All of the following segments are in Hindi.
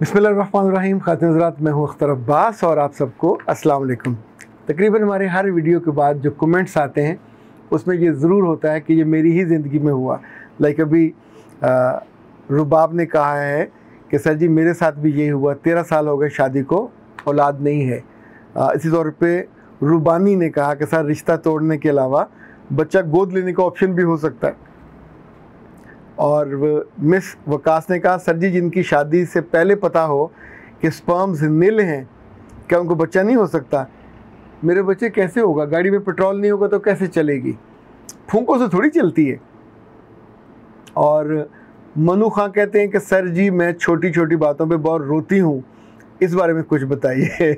बिस्मिल्लाहिर्रहमानिर्रहीम। ख़ातिन हज़रात, मैं हूँ अख्तर अब्बास और आप सबको अस्सलाम वालेकुम। तकरीबन हमारे हर वीडियो के बाद जो कमेंट्स आते हैं उसमें ये ज़रूर होता है कि ये मेरी ही ज़िंदगी में हुआ। लाइक अभी रुबाब ने कहा है कि सर जी मेरे साथ भी ये हुआ, 13 साल हो गए शादी को, औलाद नहीं है। इसी तौर पे रुबानी ने कहा कि सर रिश्ता तोड़ने के अलावा बच्चा गोद लेने का ऑप्शन भी हो सकता है। और मिस वकास ने कहा सर जी जिनकी शादी से पहले पता हो कि स्पर्म्स नील हैं, क्या उनको बच्चा नहीं हो सकता? मेरे बच्चे कैसे होगा? गाड़ी में पेट्रोल नहीं होगा तो कैसे चलेगी? फूंकों से थोड़ी चलती है। और मनु खां कहते हैं कि सर जी मैं छोटी छोटी बातों पे बहुत रोती हूँ, इस बारे में कुछ बताइए।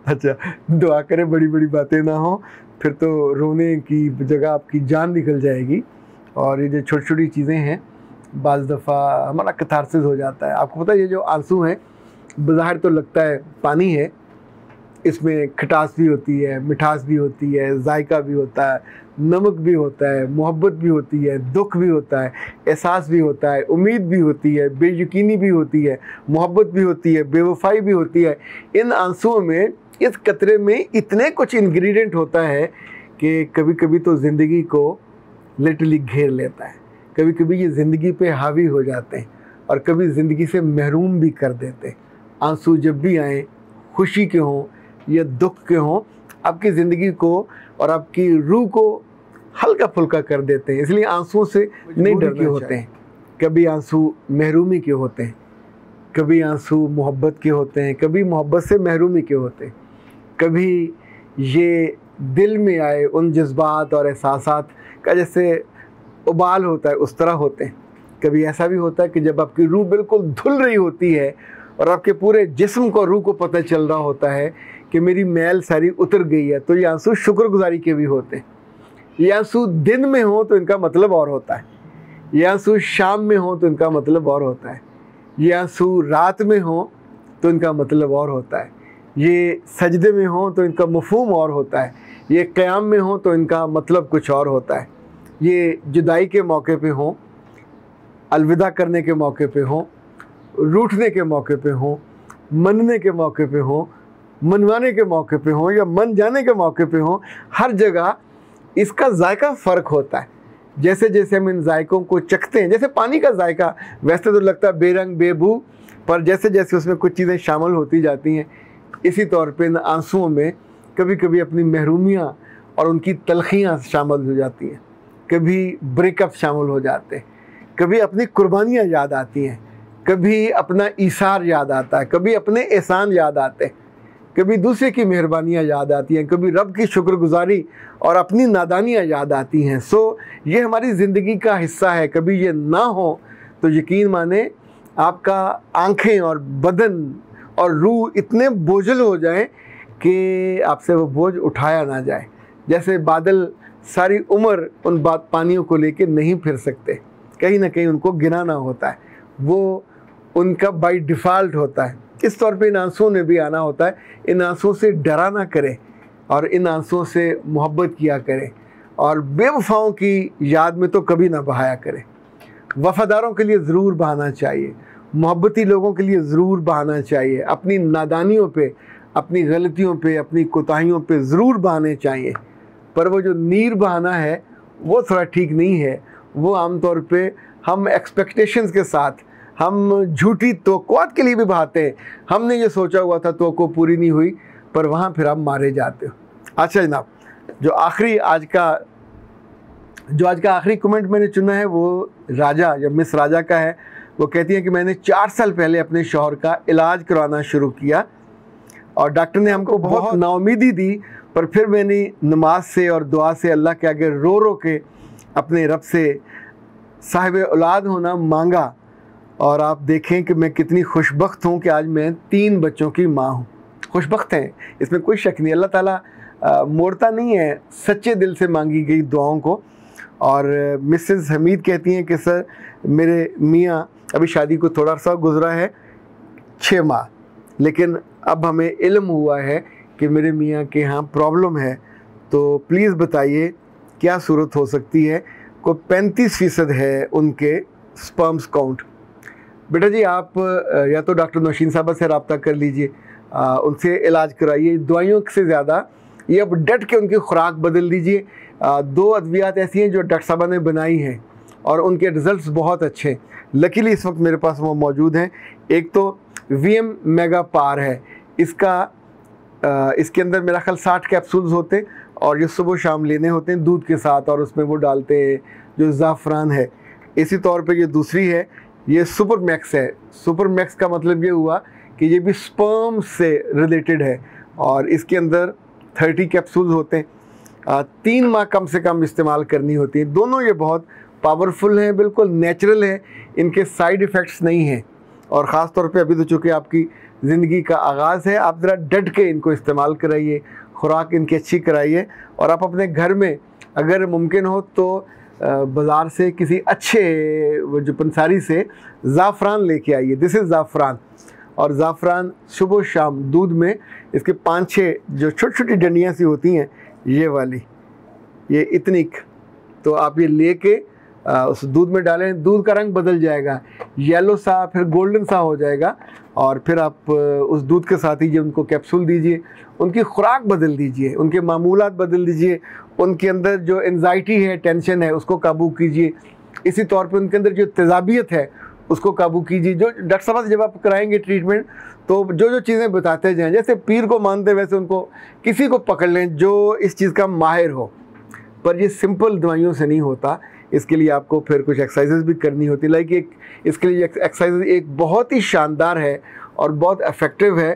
अच्छा, दुआ करें बड़ी बड़ी बातें ना हो, फिर तो रोने की जगह आपकी जान निकल जाएगी। और ये जो छोटी छोटी चीज़ें हैं बाज़ दफ़ा हमारा कैथारसिस हो जाता है। आपको पता है ये जो आंसू हैं बज़ाहिर तो लगता है पानी है, इसमें खटास भी होती है, मिठास भी होती है, जायका भी होता है, नमक भी होता है, मोहब्बत भी होती है, दुख भी होता है, एहसास भी होता है, उम्मीद भी होती है, बेयकीनी भी होती है, मोहब्बत भी होती है, बेवफाई भी होती है। इन आंसुओं में, इस कतरे में इतने कुछ इंग्रेडिएंट होता है कि कभी कभी तो ज़िंदगी को लिटरली घेर लेता है। कभी कभी ये ज़िंदगी पे हावी हो जाते हैं और कभी ज़िंदगी से महरूम भी कर देते हैं। आंसू जब भी आए, खुशी के हों या दुख के हों, आपकी ज़िंदगी को और आपकी रूह को हल्का फुल्का कर देते हैं। इसलिए आंसुओं से नहीं डरने होते हैं। कभी आंसू महरूमी के होते हैं, कभी आंसू मोहब्बत के होते हैं, कभी मोहब्बत से महरूमी के होते हैं, कभी ये दिल में आए उन जज्बात और एहसासात का जैसे उबाल होता है उस तरह होते हैं। कभी ऐसा भी होता है कि जब आपकी रूह बिल्कुल धुल रही होती है और आपके पूरे जिस्म को, रूह को पता चल रहा होता है कि मेरी मैल सारी उतर गई है, तो ये आंसू शुक्रगुजारी के भी होते हैं। ये आंसू दिन में हो तो इनका मतलब और होता है, ये आंसू शाम में हो तो इनका मतलब और होता है, ये आंसू रात में हो तो इनका मतलब और होता है, ये सजदे में हो तो इनका मफ़हूम और होता है, ये क़याम में हो तो इनका मतलब कुछ और होता है, ये जुदाई के मौके पे हो, अलविदा करने के मौके पे हो, रूठने के मौके पे हो, मनने के मौके पे हो, मनवाने के मौके पे हो या मन जाने के मौके पे हो, हर जगह इसका जायका फ़र्क होता है। जैसे जैसे हम इन जायकों को चखते हैं, जैसे पानी का जायका वैसे तो लगता है बेरंग बेबू, पर जैसे जैसे उसमें कुछ चीज़ें शामिल होती जाती हैं, इसी तौर पे इन आंसुओं में कभी कभी अपनी महरूमियाँ और उनकी तलखियाँ शामिल हो जाती हैं, कभी ब्रेकअप शामिल हो जाते हैं, कभी अपनी कुर्बानियाँ याद आती हैं, कभी अपना ईसार याद आता है, कभी अपने एहसान याद आते हैं, कभी दूसरे की मेहरबानियाँ याद आती हैं, कभी रब की शुक्रगुजारी और अपनी नादानियाँ याद आती हैं। सो ये हमारी ज़िंदगी का हिस्सा है। कभी ये ना हो तो यकीन माने आपका आँखें और बदन और रूह इतने बोझल हो जाएं कि आपसे वो बोझ उठाया ना जाए। जैसे बादल सारी उम्र उन पानियों को लेके नहीं फिर सकते, कहीं ना कहीं उनको गिराना होता है, वो उनका बाय डिफ़ॉल्ट होता है। इस तौर पे इन आंसुओं ने भी आना होता है। इन आंसुओं से डरा ना करें और इन आंसुओं से मोहब्बत किया करें और बेवफाओं की याद में तो कभी ना बहाया करें। वफ़ादारों के लिए ज़रूर बहाना चाहिए, मोहब्बती लोगों के लिए ज़रूर बहाना चाहिए, अपनी नादानियों पे, अपनी गलतियों पे, अपनी कोताहियों पे ज़रूर बहाने चाहिए। पर वो जो नीर बहाना है वो थोड़ा ठीक नहीं है। वो आमतौर पे हम एक्सपेक्टेशंस के साथ, हम झूठी तवक्कुआत के लिए भी बहाते हैं। हमने ये सोचा हुआ था, तवक्को पूरी नहीं हुई, पर वहाँ फिर आप मारे जाते हो। अच्छा जनाब, जो आज का आखिरी कमेंट मैंने चुना है वो राजा या मिस राजा का है। वो कहती हैं कि मैंने 4 साल पहले अपने शौहर का इलाज करवाना शुरू किया और डॉक्टर ने हमको बहुत नाउमीदी दी, पर फिर मैंने नमाज से और दुआ से अल्लाह के आगे रो रो के अपने रब से साहिब औलाद होना मांगा। और आप देखें कि मैं कितनी खुशबख्त हूँ कि आज मैं 3 बच्चों की माँ हूँ। खुशबख्त हैं, इसमें कोई शक नहीं। अल्लाह ताला मोड़ता नहीं है सच्चे दिल से मांगी गई दुआओं को। और मिसेस हमीद कहती हैं कि सर मेरे मियाँ अभी शादी को थोड़ा सा गुजरा है 6 माह, लेकिन अब हमें इल्म हुआ है कि मेरे मियाँ के यहाँ प्रॉब्लम है, तो प्लीज़ बताइए क्या सूरत हो सकती है। को 35% है उनके स्पर्म्स काउंट। बेटा जी आप या तो डॉक्टर नौशीन साहबा से रब्ता कर लीजिए, उनसे इलाज कराइए। दवाइयों से ज़्यादा ये अब डट के उनकी खुराक बदल दीजिए। 2 अद्वियात ऐसी हैं जो डॉक्टर साहबा ने बनाई हैं और उनके रिज़ल्ट्स बहुत अच्छे हैं। लकीली इस वक्त मेरे पास वो मौजूद हैं। एक तो VM मेगा पार है, इसके अंदर मेरा ख्याल 60 कैप्सूल्स होते हैं और ये सुबह शाम लेने होते हैं दूध के साथ, और उसमें वो डालते हैं जो ज़ाफ़रान है। इसी तौर पे ये दूसरी है, ये सुपर मैक्स है। सुपर मैक्स का मतलब ये हुआ कि ये भी स्पर्म से रिलेटेड है और इसके अंदर 30 कैप्सूल्स होते हैं। 3 माह कम से कम इस्तेमाल करनी होती है। दोनों ये बहुत पावरफुल हैं, बिल्कुल नेचुरल हैं, इनके साइड इफ़ेक्ट्स नहीं हैं। और ख़ास तौर पे अभी तो चूँकि आपकी ज़िंदगी का आगाज़ है, आप ज़रा डट के इनको इस्तेमाल कराइए, खुराक इनकी अच्छी कराइए। और आप अपने घर में अगर मुमकिन हो तो बाज़ार से किसी अच्छे वो जो पंसारी से ज़ाफ़रान लेके आइए। दिस इज़ ज़ाफ़रान, और ज़ाफ़रान सुबह शाम दूध में इसके 5-6 जो छोटी छोटी डंडियाँ सी होती हैं, ये वाली, ये इतनी, तो आप ये लेके उस दूध में डालें, दूध का रंग बदल जाएगा, येलो सा फिर गोल्डन सा हो जाएगा। और फिर आप उस दूध के साथ ही जो उनको कैप्सूल दीजिए, उनकी खुराक बदल दीजिए, उनके मामूलात बदल दीजिए, उनके अंदर जो एंजाइटी है, टेंशन है, उसको काबू कीजिए। इसी तौर पे उनके अंदर जो तेज़ाबियत है उसको काबू कीजिए। जो डॉक्टर साहब से जब आप कराएंगे ट्रीटमेंट तो जो जो चीज़ें बताते जाएँ, जैसे पीर को मानते वैसे उनको किसी को पकड़ लें जो इस चीज़ का माहिर हो। पर ये सिंपल दवाइयों से नहीं होता, इसके लिए आपको फिर कुछ एक्सरसाइजेज भी करनी होती। लाइक एक इसके लिए एक्सरसाइज एक बहुत ही शानदार है और बहुत इफ़ेक्टिव है,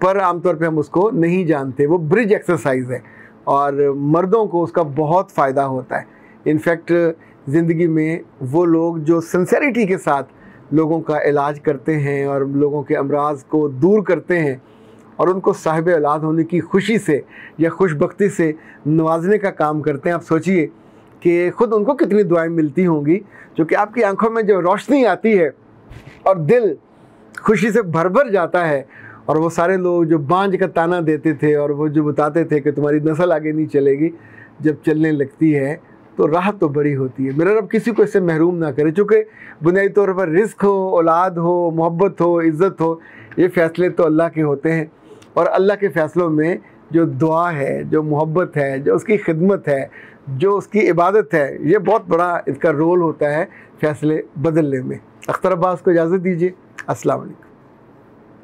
पर आमतौर पे हम उसको नहीं जानते। वो ब्रिज एक्सरसाइज है और मर्दों को उसका बहुत फ़ायदा होता है। इनफैक्ट ज़िंदगी में वो लोग जो सिंसेरिटी के साथ लोगों का इलाज करते हैं और लोगों के अमराज को दूर करते हैं और उनको साहिब औलाद होने की खुशी से या खुशबख्ती से नवाजने का काम करते हैं, आप सोचिए कि ख़ुद उनको कितनी दुआएं मिलती होंगी, जो कि आपकी आंखों में जो रोशनी आती है और दिल खुशी से भर भर जाता है। और वो सारे लोग जो बांझ का ताना देते थे और वो जो बताते थे कि तुम्हारी नस्ल आगे नहीं चलेगी, जब चलने लगती है तो राहत तो बड़ी होती है। मेरा रब किसी को इससे महरूम ना करे, चूँकि बुनियादी तौर पर रिस्क हो, औलाद हो, मोहब्बत हो, इज़्ज़त हो, ये फ़ैसले तो अल्लाह के होते हैं। और अल्लाह के फ़ैसलों में जो दुआ है, जो मोहब्बत है, जो उसकी खिदमत है, जो उसकी इबादत है, ये बहुत बड़ा इसका रोल होता है फ़ैसले बदलने में। अख्तर अब्बास को इजाज़त दीजिए। अस्सलाम वालेकुम।